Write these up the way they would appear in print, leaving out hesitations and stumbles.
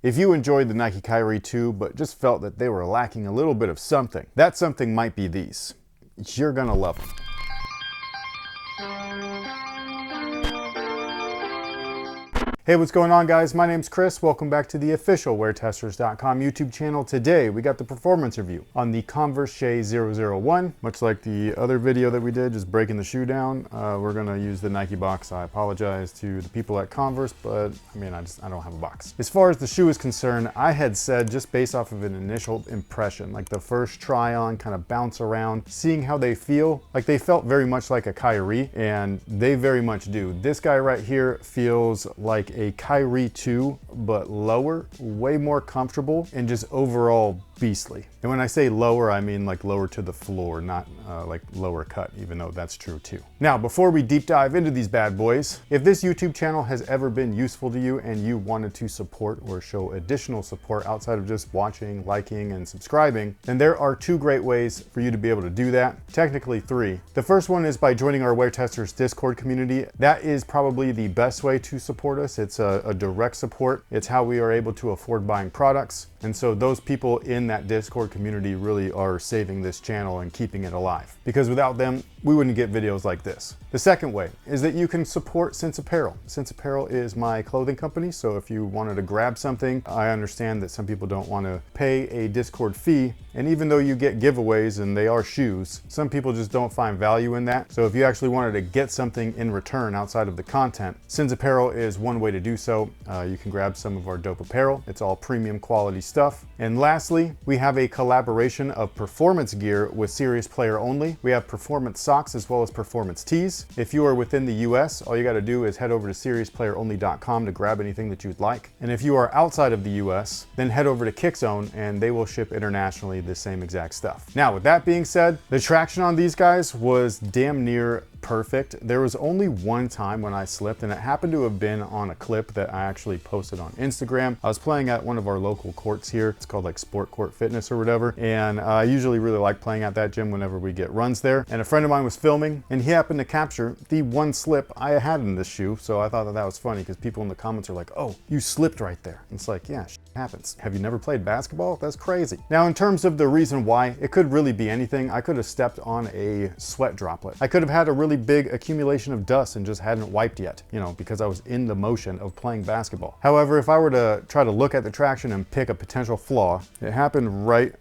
If you enjoyed the Nike Kyrie 2 but just felt that they were lacking a little bit of something, that something might be these. You're gonna love them. Hey, what's going on, guys? My name's Chris. Welcome back to the official WearTesters.com YouTube channel. Today, we got the performance review on the Converse Shai 001. Much like the other video that we did, just breaking the shoe down, we're gonna use the Nike box. I apologize to the people at Converse, but I mean, I don't have a box. As far as the shoe is concerned, I had said just based off of an initial impression, like the first try on, kind of bounce around, seeing how they feel, like they felt very much like a Kyrie, and they very much do. This guy right here feels like a Kyrie 2, but lower, way more comfortable, and just overall beastly. And when I say lower, I mean like lower to the floor, not like lower cut, even though that's true too. Now, before we deep dive into these bad boys, if this YouTube channel has ever been useful to you and you wanted to support or show additional support outside of just watching, liking, and subscribing, then there are two great ways for you to be able to do that. Technically three. The first one is by joining our WearTesters Discord community. That is probably the best way to support us. It's a direct support. It's how we are able to afford buying products. And so those people in that Discord community really are saving this channel and keeping it alive. Because without them, we wouldn't get videos like this. The second way is that you can support Sense Apparel. Sense Apparel is my clothing company, so if you wanted to grab something, I understand that some people don't want to pay a Discord fee, and even though you get giveaways and they are shoes, some people just don't find value in that. So if you actually wanted to get something in return outside of the content, Sense Apparel is one way to do so. You can grab some of our dope apparel. It's all premium quality stuff. And lastly, we have a collaboration of performance gear with Serious Player Only. We have performance socks as well as performance tees. If you are within the US, all you got to do is head over to SeriousPlayerOnly.com to grab anything that you'd like. And if you are outside of the US, then head over to Kickzone and they will ship internationally the same exact stuff. Now, with that being said, the traction on these guys was damn near perfect. There was only one time when I slipped, and it happened to have been on a clip that I actually posted on Instagram. I was playing at one of our local courts here. It's called like Sport Court Fitness or whatever. And I usually really like playing at that gym whenever we get runs there. And a friend of mine was filming and he happened to capture the one slip I had in this shoe. So I thought that was funny because people in the comments are like, oh, you slipped right there. And it's like, yeah, happens. Have you never played basketball? That's crazy. Now, in terms of the reason why, it could really be anything. I could have stepped on a sweat droplet. I could have had a really big accumulation of dust and just hadn't wiped yet, you know, because I was in the motion of playing basketball. However, if I were to try to look at the traction and pick a potential flaw, it happened right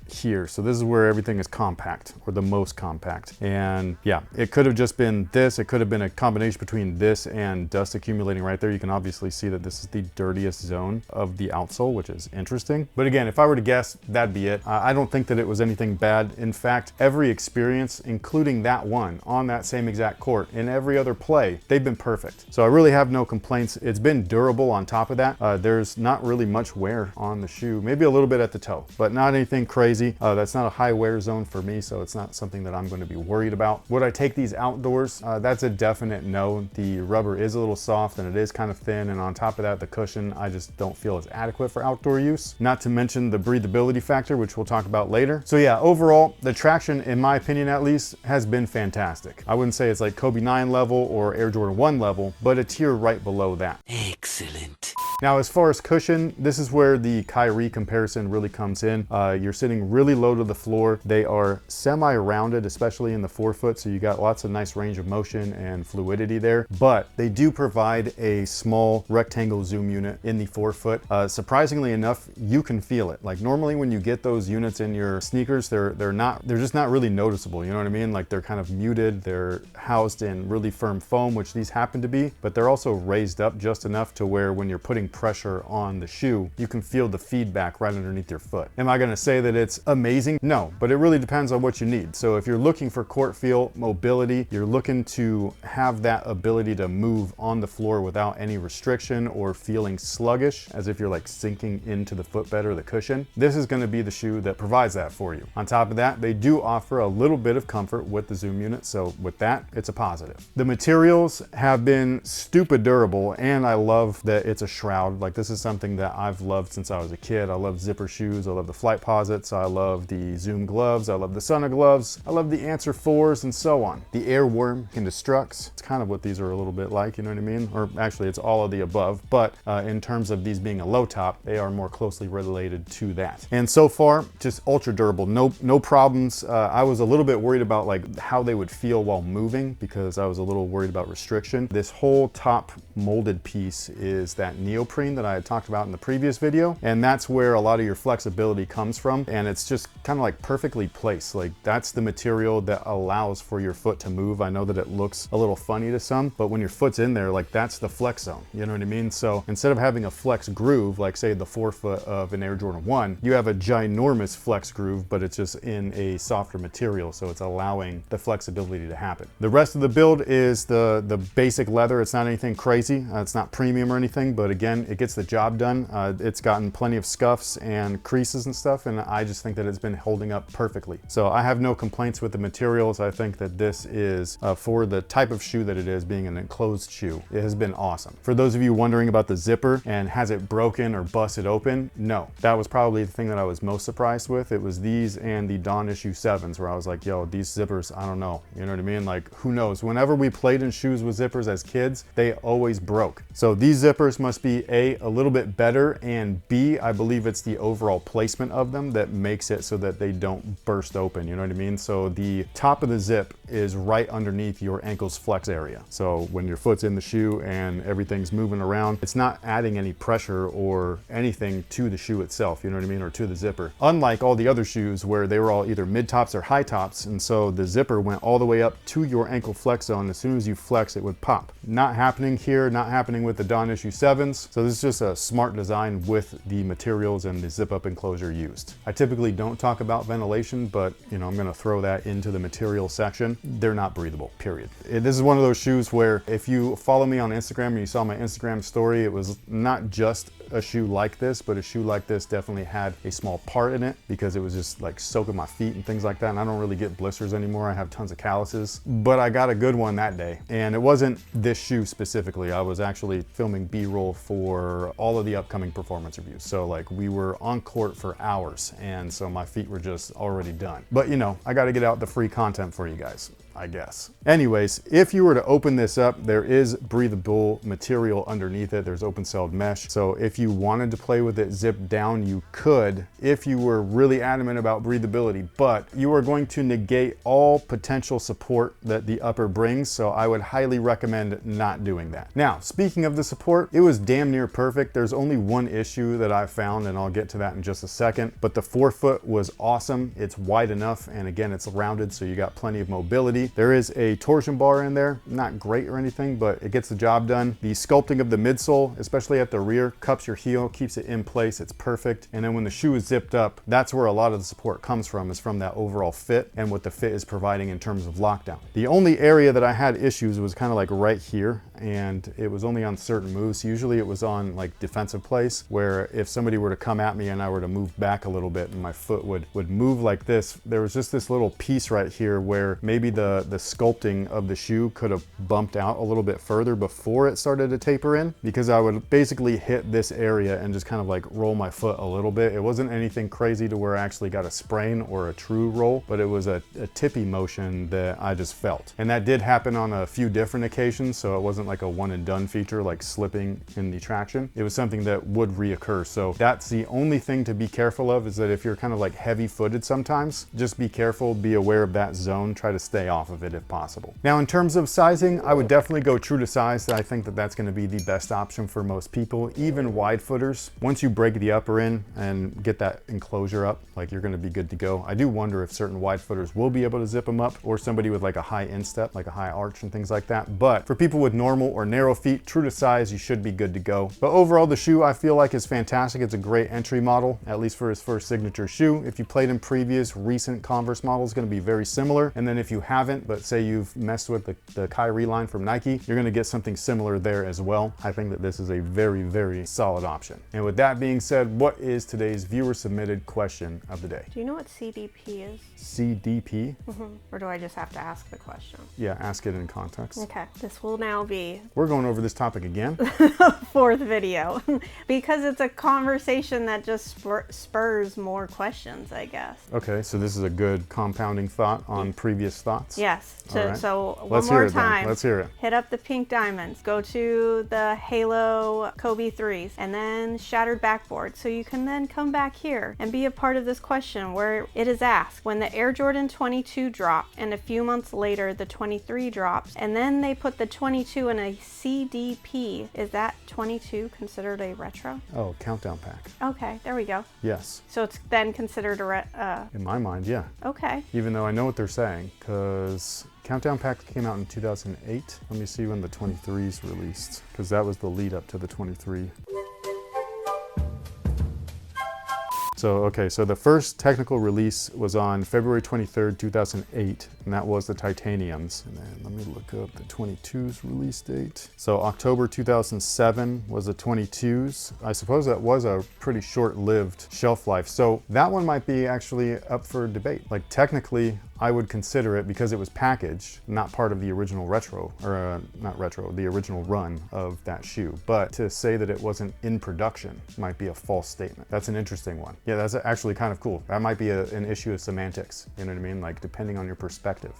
here. So this is where everything is compact, or the most compact. And yeah, it could have just been this. It could have been a combination between this and dust accumulating right there. You can obviously see that this is the dirtiest zone of the outsole, which is interesting. But again, if I were to guess, that'd be it. I don't think that it was anything bad. In fact, every experience, including that one on that same exact court, in every other play, they've been perfect. So I really have no complaints. It's been durable on top of that. There's not really much wear on the shoe, maybe a little bit at the toe, but not anything crazy. That's not a high wear zone for me, so it's not something that I'm going to be worried about. Would I take these outdoors? That's a definite no. The rubber is a little soft and it is kind of thin, and on top of that, the cushion I just don't feel is adequate for outdoor use. Not to mention the breathability factor, which we'll talk about later. So yeah, overall, the traction, in my opinion at least, has been fantastic. I wouldn't say it's like Kobe 9 level or Air Jordan 1 level, but a tier right below that. Excellent. Now, as far as cushion, this is where the Kyrie comparison really comes in. You're sitting really low to the floor. They are semi-rounded, especially in the forefoot, so you got lots of nice range of motion and fluidity there. But they do provide a small rectangle zoom unit in the forefoot. Surprisingly enough, you can feel it. Like normally when you get those units in your sneakers, they're just not really noticeable. You know what I mean? Like they're kind of muted. They're housed in really firm foam, which these happen to be, but they're also raised up just enough to where when you're putting pressure on the shoe, you can feel the feedback right underneath your foot. Am I going to say that it's amazing? No, but it really depends on what you need. So if you're looking for court feel, mobility, you're looking to have that ability to move on the floor without any restriction or feeling sluggish, as if you're like sinking into the footbed or the cushion, this is going to be the shoe that provides that for you. On top of that, they do offer a little bit of comfort with the zoom unit, so with that, it's a positive. The materials have been stupid durable, and I love that it's a shroud proud. Like, this is something that I've loved since I was a kid. I love zipper shoes. I love the Flight Posits. I love the Zoom gloves. I love the Sona gloves. I love the Answer 4s and so on. The Airworm Constructs. It's kind of what these are a little bit like, you know what I mean? Or actually, it's all of the above. But in terms of these being a low top, they are more closely related to that. And so far, just ultra durable. No problems. I was a little bit worried about like how they would feel while moving because I was a little worried about restriction. This whole top molded piece is that neoprene that I had talked about in the previous video, and that's where a lot of your flexibility comes from, and it's just kind of like perfectly placed. Like, that's the material that allows for your foot to move. I know that it looks a little funny to some, but when your foot's in there, like, that's the flex zone, you know what I mean? So instead of having a flex groove, like say the forefoot of an Air Jordan 1, you have a ginormous flex groove, but it's just in a softer material, so it's allowing the flexibility to happen. The rest of the build is the basic leather. It's not anything crazy. It's not premium or anything, but again, it gets the job done. It's gotten plenty of scuffs and creases and stuff, and I just think that it's been holding up perfectly. So I have no complaints with the materials. I think that this is, for the type of shoe that it is, being an enclosed shoe, it has been awesome. For those of you wondering about the zipper and has it broken or busted open, no. That was probably the thing that I was most surprised with. It was these and the Dawn Issue 7s where I was like, yo, these zippers, I don't know. You know what I mean? Like, who knows? Whenever we played in shoes with zippers as kids, they always broke. So these zippers must be a little bit better, and B, I believe it's the overall placement of them that makes it so that they don't burst open, you know what I mean? So the top of the zip is right underneath your ankle's flex area. So when your foot's in the shoe and everything's moving around, it's not adding any pressure or anything to the shoe itself, you know what I mean, or to the zipper. Unlike all the other shoes where they were all either mid tops or high tops, and so the zipper went all the way up to your ankle flex zone. As soon as you flex, it would pop. Not happening here, not happening with the Dawn Issue 7s. So this is just a smart design with the materials and the zip up enclosure used. I typically don't talk about ventilation, but you know, I'm gonna throw that into the material section. They're not breathable, period. This is one of those shoes where if you follow me on Instagram and you saw my Instagram story, it was not just a shoe like this, but a shoe like this definitely had a small part in it because it was just like soaking my feet and things like that. And I don't really get blisters anymore. I have tons of calluses, but I got a good one that day. And it wasn't this shoe specifically. I was actually filming B-roll for all of the upcoming performance reviews. So like we were on court for hours. And so my feet were just already done. But you know, I got to get out the free content for you guys, I guess. Anyways, if you were to open this up, there is breathable material underneath it. There's open-celled mesh. So if you wanted to play with it zipped down, you could, if you were really adamant about breathability, but you are going to negate all potential support that the upper brings. So I would highly recommend not doing that. Now, speaking of the support, it was damn near perfect. There's only one issue that I found, and I'll get to that in just a second, but the forefoot was awesome. It's wide enough, and again, it's rounded, so you got plenty of mobility. There is a torsion bar in there, not great or anything, but it gets the job done. The sculpting of the midsole, especially at the rear, cups your heel, keeps it in place. It's perfect. And then when the shoe is zipped up, that's where a lot of the support comes from, is from that overall fit and what the fit is providing in terms of lockdown. The only area that I had issues was kind of like right here, and it was only on certain moves. Usually it was on like defensive place, where if somebody were to come at me and I were to move back a little bit and my foot would move like this, there was just this little piece right here where maybe the sculpting of the shoe could have bumped out a little bit further before it started to taper in, because I would basically hit this area and just kind of like roll my foot a little bit. It wasn't anything crazy to where I actually got a sprain or a true roll, but it was a tippy motion that I just felt. And that did happen on a few different occasions, so it wasn't like a one and done feature like slipping in the traction. It was something that would reoccur. So that's the only thing to be careful of, is that if you're kind of like heavy footed sometimes, just be careful, be aware of that zone, try to stay off of it if possible. Now, in terms of sizing, I would definitely go true to size. I think that that's going to be the best option for most people, even wide footers. Once you break the upper in and get that enclosure up, like, you're going to be good to go. I do wonder if certain wide footers will be able to zip them up, or somebody with like a high instep, like a high arch and things like that. But for people with normal or narrow feet, true to size, you should be good to go. But overall, the shoe I feel like is fantastic. It's a great entry model, at least for his first signature shoe. If you played in previous recent Converse models, it's going to be very similar. And then if you haven't, but say you've messed with the Kyrie line from Nike, you're going to get something similar there as well. I think that this is a very, very solid option. And with that being said, what is today's viewer submitted question of the day? Do you know what CDP is? CDP? Or do I just have to ask the question? Yeah, ask it in context. Okay. This will now be the We're going over this topic again. 4th video because it's a conversation that just spurs more questions, I guess. Okay, so this is a good compounding thought on previous thoughts. Yes. Right. So one Let's more hear it time. then. Let's hear it. Hit up the pink diamonds. Go to the Halo Kobe 3s and then shattered backboard. So you can then come back here and be a part of this question where it is asked when the Air Jordan 22 dropped and a few months later the 23 drops and then they put the 22 in a CDP. Is that 22 considered a retro? Oh, countdown pack. Okay, there we go. Yes. So it's then considered a In my mind, yeah. Okay. Even though I know what they're saying, because Countdown Pack came out in 2008. Let me see when the 23s released, because that was the lead up to the 23. So, okay, so the first technical release was on February 23rd, 2008, and that was the titaniums. And then let me look up the 22s release date. So October 2007 was the 22s. I suppose that was a pretty short-lived shelf life. So that one might be actually up for debate. Like technically, I would consider it because it was packaged, not part of the original retro, or not retro, the original run of that shoe. But to say that it wasn't in production might be a false statement. That's an interesting one. Yeah, that's actually kind of cool. That might be an issue of semantics, you know what I mean? Like depending on your perspective.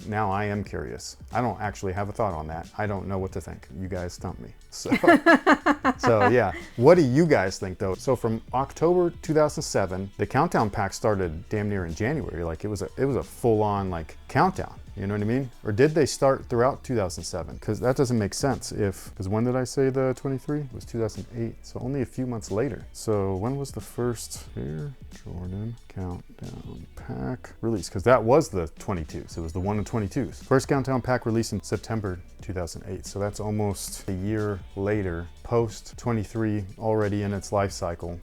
Now I am curious. I don't actually have a thought on that. I don't know what to think. You guys stump me. So yeah, what do you guys think though? So from October 2007, the countdown pack started damn near in January. Like it was a full-on like countdown. You know what I mean? Or did they start throughout 2007? Because that doesn't make sense because when did I say the 23? It was 2008, so only a few months later. So when was the first Air Jordan Countdown Pack release? Because that was the 22s. It was the 1 and 22s. First Countdown Pack released in September 2008. So that's almost a year later, post 23 already in its life cycle.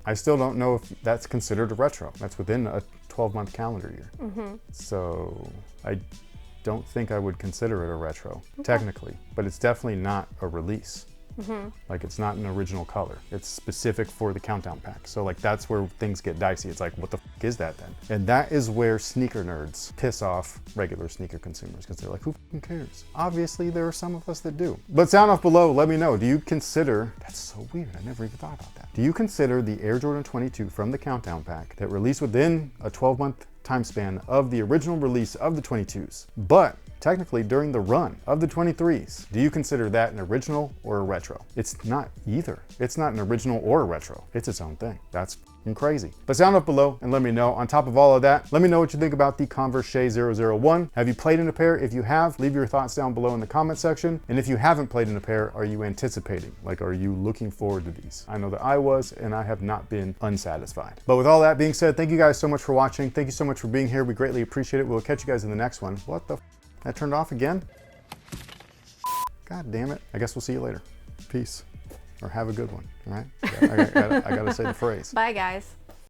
I still don't know if that's considered a retro. That's within a 12-month calendar year. So I don't think I would consider it a retro, technically, but it's definitely not a release. Like it's not an original color. It's specific for the countdown pack. So like that's where things get dicey. It's like, what the f is that then? And that is where sneaker nerds piss off regular sneaker consumers because they're like, who f cares? Obviously there are some of us that do. But sound off below, let me know. Do you consider, that's so weird, I never even thought about that. Do you consider the Air Jordan 22 from the countdown pack that released within a 12-month time span of the original release of the 22s, but technically during the run of the 23s, do you consider that an original or a retro? It's not either. It's not an original or a retro. It's its own thing. That's f***ing crazy. But sound up below and let me know. On top of all of that, let me know what you think about the Converse Shai 001. Have you played in a pair? If you have, leave your thoughts down below in the comment section. And if you haven't played in a pair, are you anticipating? Like, are you looking forward to these? I know that I was, and I have not been unsatisfied. But with all that being said, thank you guys so much for watching. Thank you so much for being here. We greatly appreciate it. We'll catch you guys in the next one. What the f? That turned off again? God damn it. I guess we'll see you later. Peace. Or have a good one, all right? I gotta say the phrase. Bye, guys.